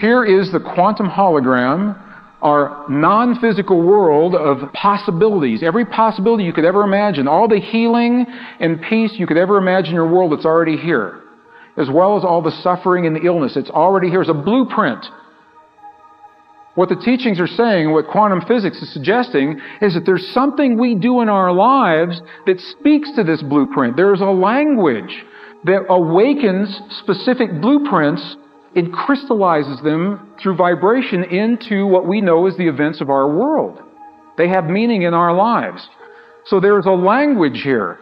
Here is the quantum hologram, our non-physical world of possibilities. Every possibility you could ever imagine, all the healing and peace you could ever imagine in your world, it's already here. As well as all the suffering and the illness, it's already here. It's a blueprint. What the teachings are saying, what quantum physics is suggesting, is that there's something we do in our lives that speaks to this blueprint. There's a language that awakens specific blueprints. It crystallizes them through vibration into what we know as the events of our world. They have meaning in our lives. So there's a language here.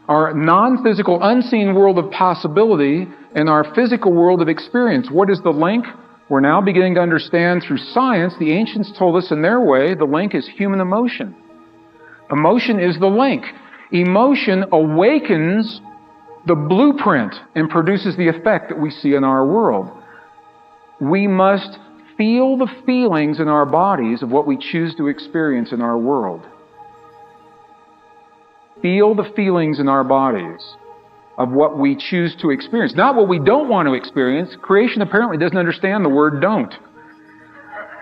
Our non-physical, unseen world of possibility and our physical world of experience. What is the link? We're now beginning to understand through science. The ancients told us in their way, the link is human emotion. Emotion is the link. Emotion awakens the blueprint and produces the effect that we see in our world. We must feel the feelings in our bodies of what we choose to experience in our world. Feel the feelings in our bodies of what we choose to experience. Not what we don't want to experience. Creation apparently doesn't understand the word don't.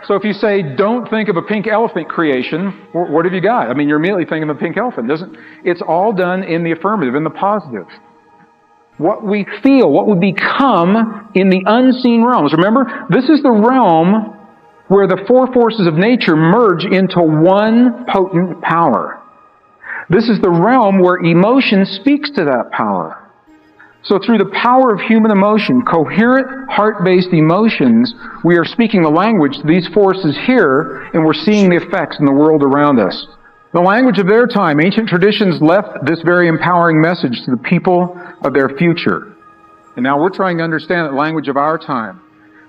So if you say, don't think of a pink elephant creation, what have you got? I mean, you're immediately thinking of a pink elephant. It's all done in the affirmative, in the positive. What we feel, what we become in the unseen realms. Remember, this is the realm where the four forces of nature merge into one potent power. This is the realm where emotion speaks to that power. So through the power of human emotion, coherent heart-based emotions, we are speaking the language to these forces here, and we're seeing the effects in the world around us. The language of their time, ancient traditions left this very empowering message to the people of their future. And now we're trying to understand the language of our time.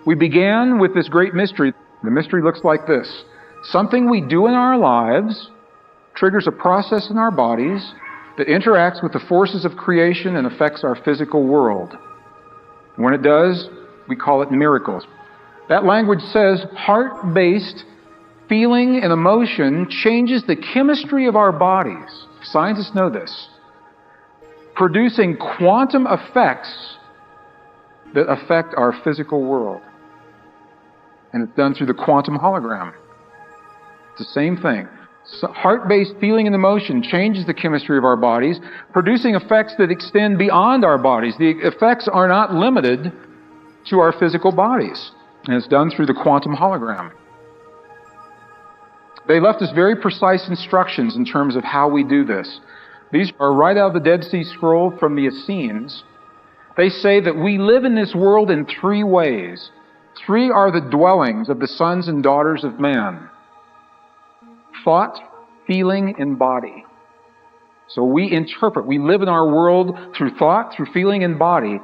We began with this great mystery. The mystery looks like this. Something we do in our lives triggers a process in our bodies that interacts with the forces of creation and affects our physical world. When it does, we call it miracles. That language says heart-based feeling and emotion changes the chemistry of our bodies. Scientists know this. Producing quantum effects that affect our physical world. And it's done through the quantum hologram. It's the same thing. So heart-based feeling and emotion changes the chemistry of our bodies, producing effects that extend beyond our bodies. The effects are not limited to our physical bodies. And it's done through the quantum hologram. They left us very precise instructions in terms of how we do this. These are right out of the Dead Sea Scroll from the Essenes. They say that we live in this world in three ways. Three are the dwellings of the sons and daughters of man. Thought, feeling, and body. So we interpret, we live in our world through thought, through feeling, and body.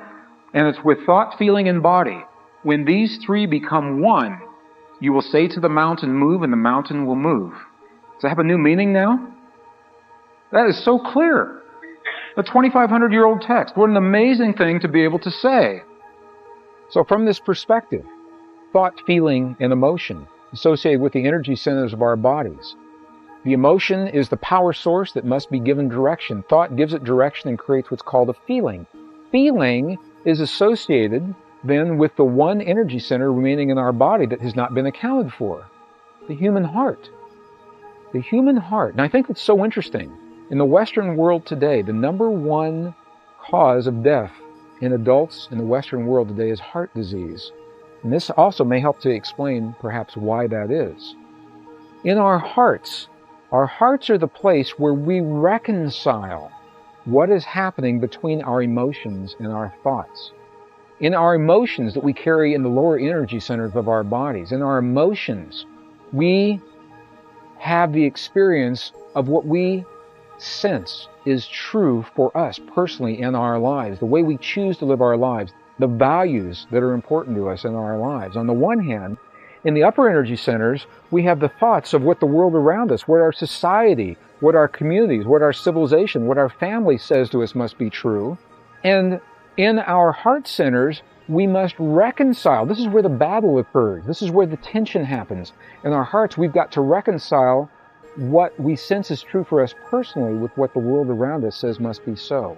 And it's with thought, feeling, and body. When these three become one, you will say to the mountain, move, and the mountain will move. Does that have a new meaning now? That is so clear. A 2,500-year-old text. What an amazing thing to be able to say. So from this perspective, thought, feeling, and emotion associated with the energy centers of our bodies. The emotion is the power source that must be given direction. Thought gives it direction and creates what's called a feeling. Feeling is associated then with the one energy center remaining in our body that has not been accounted for, the human heart. The human heart. And I think it's so interesting. In the Western world today, the number one cause of death in adults in the Western world today is heart disease. And this also may help to explain perhaps why that is. In our hearts are the place where we reconcile what is happening between our emotions and our thoughts. In our emotions that we carry in the lower energy centers of our bodies, in our emotions, we have the experience of what we sense is true for us personally in our lives, the way we choose to live our lives, the values that are important to us in our lives. On the one hand, in the upper energy centers, we have the thoughts of what the world around us, what our society, what our communities, what our civilization, what our family says to us must be true. And in our heart centers, we must reconcile. This is where the battle occurs. This is where the tension happens. In our hearts, we've got to reconcile what we sense is true for us personally with what the world around us says must be so.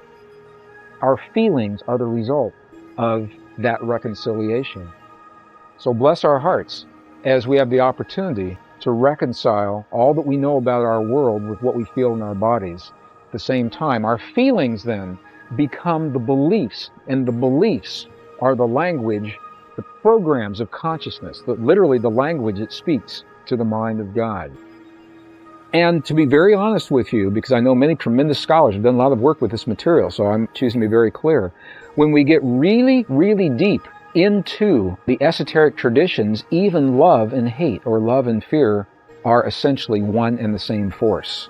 Our feelings are the result of that reconciliation. So bless our hearts as we have the opportunity to reconcile all that we know about our world with what we feel in our bodies. At the same time, our feelings then become the beliefs, and the beliefs are the language, the programs of consciousness, literally the language that speaks to the mind of God. And to be very honest with you, because I know many tremendous scholars have done a lot of work with this material, so I'm choosing to be very clear. When we get really, really deep into the esoteric traditions, even love and hate, or love and fear, are essentially one and the same force.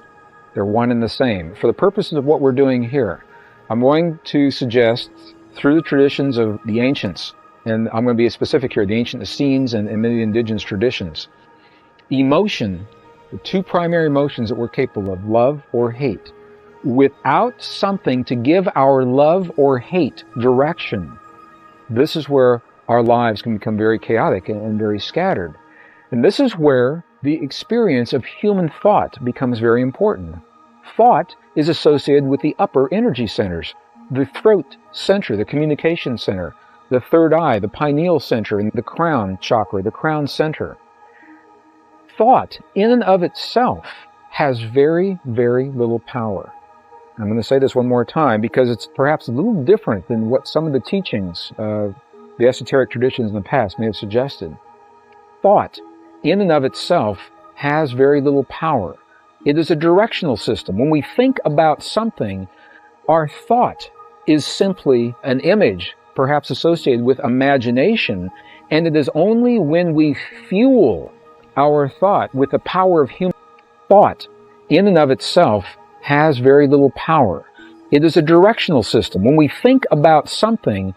They're one and the same. For the purposes of what we're doing here, I'm going to suggest, through the traditions of the ancients, and I'm going to be specific here, the ancient Essenes and many indigenous traditions, emotion, the two primary emotions that we're capable of, love or hate. Without something to give our love or hate direction, this is where our lives can become very chaotic and very scattered. And this is where the experience of human thought becomes very important. Thought is associated with the upper energy centers, the throat center, the communication center, the third eye, the pineal center, and the crown chakra, the crown center. Thought, in and of itself, has very, very little power. I'm going to say this one more time because it's perhaps a little different than what some of the teachings of the esoteric traditions in the past may have suggested. Thought, in and of itself, has very little power. It is a directional system. When we think about something, our thought is simply an image, perhaps associated with imagination, and it is only when we fuel our thought with the power of human thought, in and of itself, has very little power. It is a directional system. When we think about something,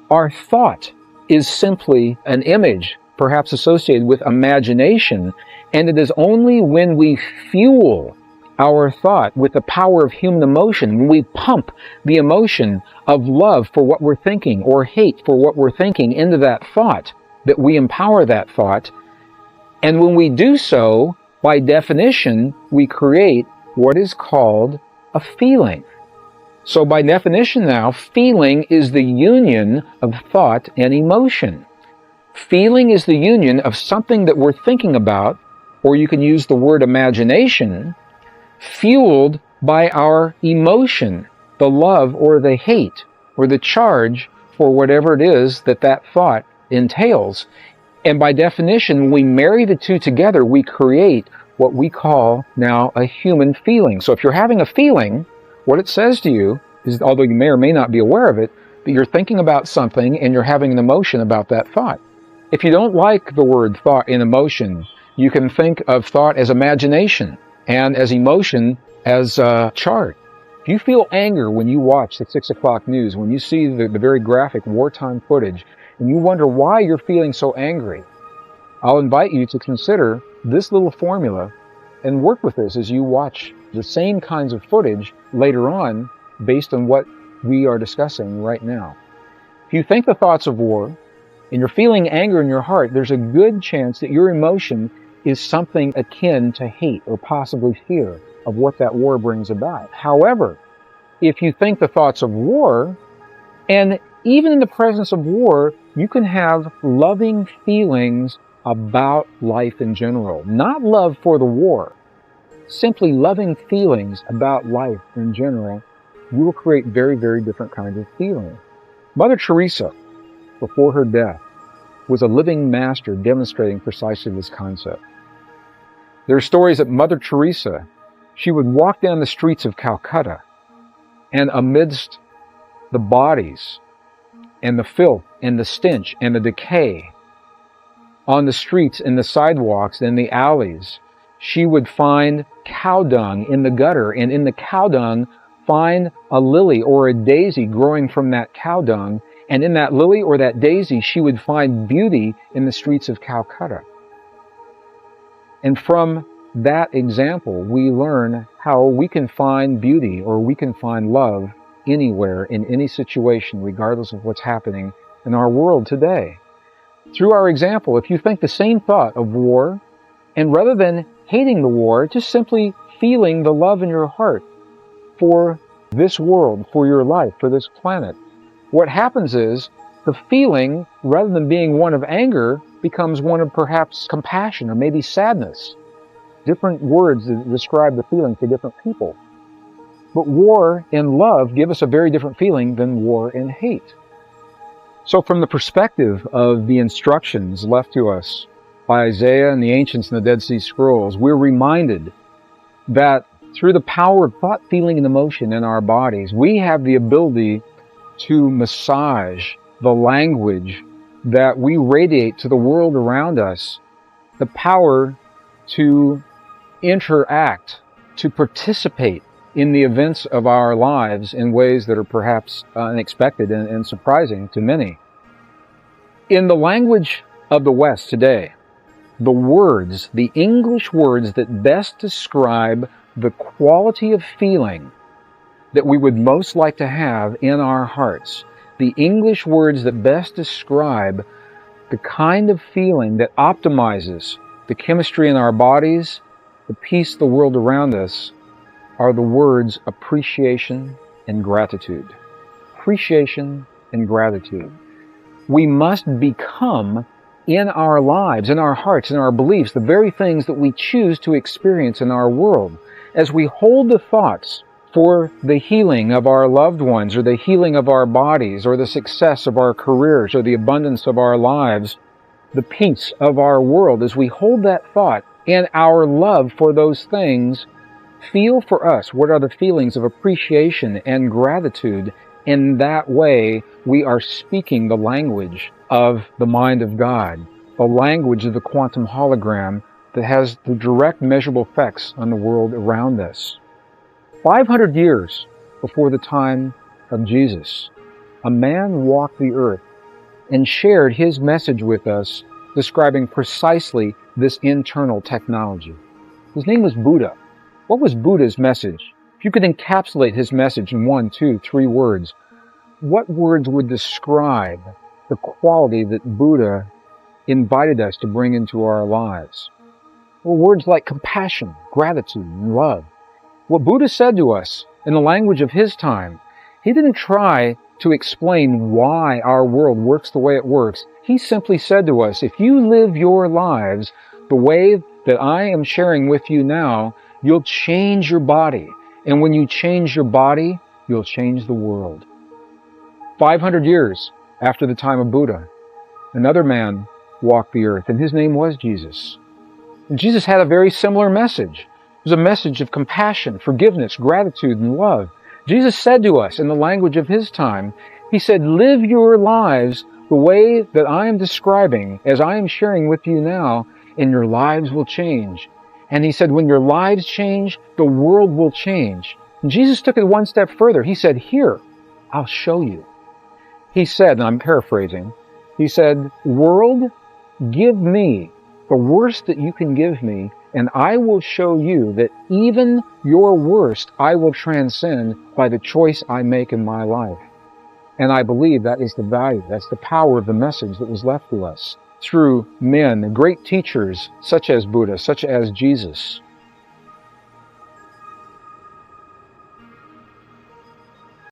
our thought is simply an image, perhaps associated with imagination, and it is only when we fuel our thought with the power of human emotion, when we pump the emotion of love for what we're thinking or hate for what we're thinking into that thought, that we empower that thought. And when we do so, by definition, we create what is called a feeling. So by definition now, feeling is the union of thought and emotion. Feeling is the union of something that we're thinking about, or you can use the word imagination, fueled by our emotion, the love or the hate, or the charge for whatever it is that that thought entails. And by definition, when we marry the two together, we create what we call now a human feeling. So if you're having a feeling, what it says to you is, although you may or may not be aware of it, that you're thinking about something and you're having an emotion about that thought. If you don't like the word thought and emotion, you can think of thought as imagination and as emotion as charge. If you feel anger when you watch the 6 o'clock news, when you see the very graphic wartime footage, and you wonder why you're feeling so angry, I'll invite you to consider this little formula and work with this as you watch the same kinds of footage later on based on what we are discussing right now. If you think the thoughts of war and you're feeling anger in your heart, there's a good chance that your emotion is something akin to hate or possibly fear of what that war brings about. However, if you think the thoughts of war, and even in the presence of war, you can have loving feelings about life in general. Not love for the war, simply loving feelings about life in general. You will create very, very different kinds of feelings. Mother Teresa, before her death, was a living master demonstrating precisely this concept. There are stories that Mother Teresa, she would walk down the streets of Calcutta, and amidst the bodies and the filth and the stench and the decay on the streets and the sidewalks and the alleys, she would find cow dung in the gutter, and in the cow dung find a lily or a daisy growing from that cow dung, and in that lily or that daisy she would find beauty in the streets of Calcutta. And from that example we learn how we can find beauty or we can find love anywhere, in any situation, regardless of what's happening in our world today. Through our example, if you think the same thought of war, and rather than hating the war, just simply feeling the love in your heart for this world, for your life, for this planet, what happens is the feeling, rather than being one of anger, becomes one of perhaps compassion or maybe sadness. Different words that describe the feeling for different people. But war and love give us a very different feeling than war and hate. So from the perspective of the instructions left to us by Isaiah and the ancients in the Dead Sea Scrolls, we're reminded that through the power of thought, feeling, and emotion in our bodies, we have the ability to massage the language that we radiate to the world around us, the power to interact, to participate in the events of our lives in ways that are perhaps unexpected and surprising to many. In the language of the West today, the words, the English words that best describe the quality of feeling that we would most like to have in our hearts, the English words that best describe the kind of feeling that optimizes the chemistry in our bodies, the peace of the world around us, are the words appreciation and gratitude. Appreciation and gratitude. We must become in our lives, in our hearts, in our beliefs, the very things that we choose to experience in our world. As we hold the thoughts for the healing of our loved ones, or the healing of our bodies, or the success of our careers, or the abundance of our lives, the peace of our world, as we hold that thought and our love for those things, feel for us what are the feelings of appreciation and gratitude. In that way, we are speaking the language of the mind of God, the language of the quantum hologram that has the direct measurable effects on the world around us. 500 years before the time of Jesus, a man walked the earth and shared his message with us, describing precisely this internal technology. His name was Buddha. What was Buddha's message? If you could encapsulate his message in 1, 2, 3 words, what words would describe the quality that Buddha invited us to bring into our lives? Well, words like compassion, gratitude, and love. What Buddha said to us in the language of his time, he didn't try to explain why our world works the way it works. He simply said to us, if you live your lives the way that I am sharing with you now, you'll change your body. And when you change your body, you'll change the world. 500 years after the time of Buddha, another man walked the earth, and his name was Jesus. And Jesus had a very similar message. It was a message of compassion, forgiveness, gratitude, and love. Jesus said to us in the language of his time, he said, live your lives the way that I am describing, as I am sharing with you now, and your lives will change. And he said, when your lives change, the world will change. And Jesus took it one step further. He said, here, I'll show you. He said, and I'm paraphrasing, he said, world, give me the worst that you can give me, and I will show you that even your worst I will transcend by the choice I make in my life. And I believe that is the value, that's the power of the message that was left to us through men, great teachers such as Buddha, such as Jesus.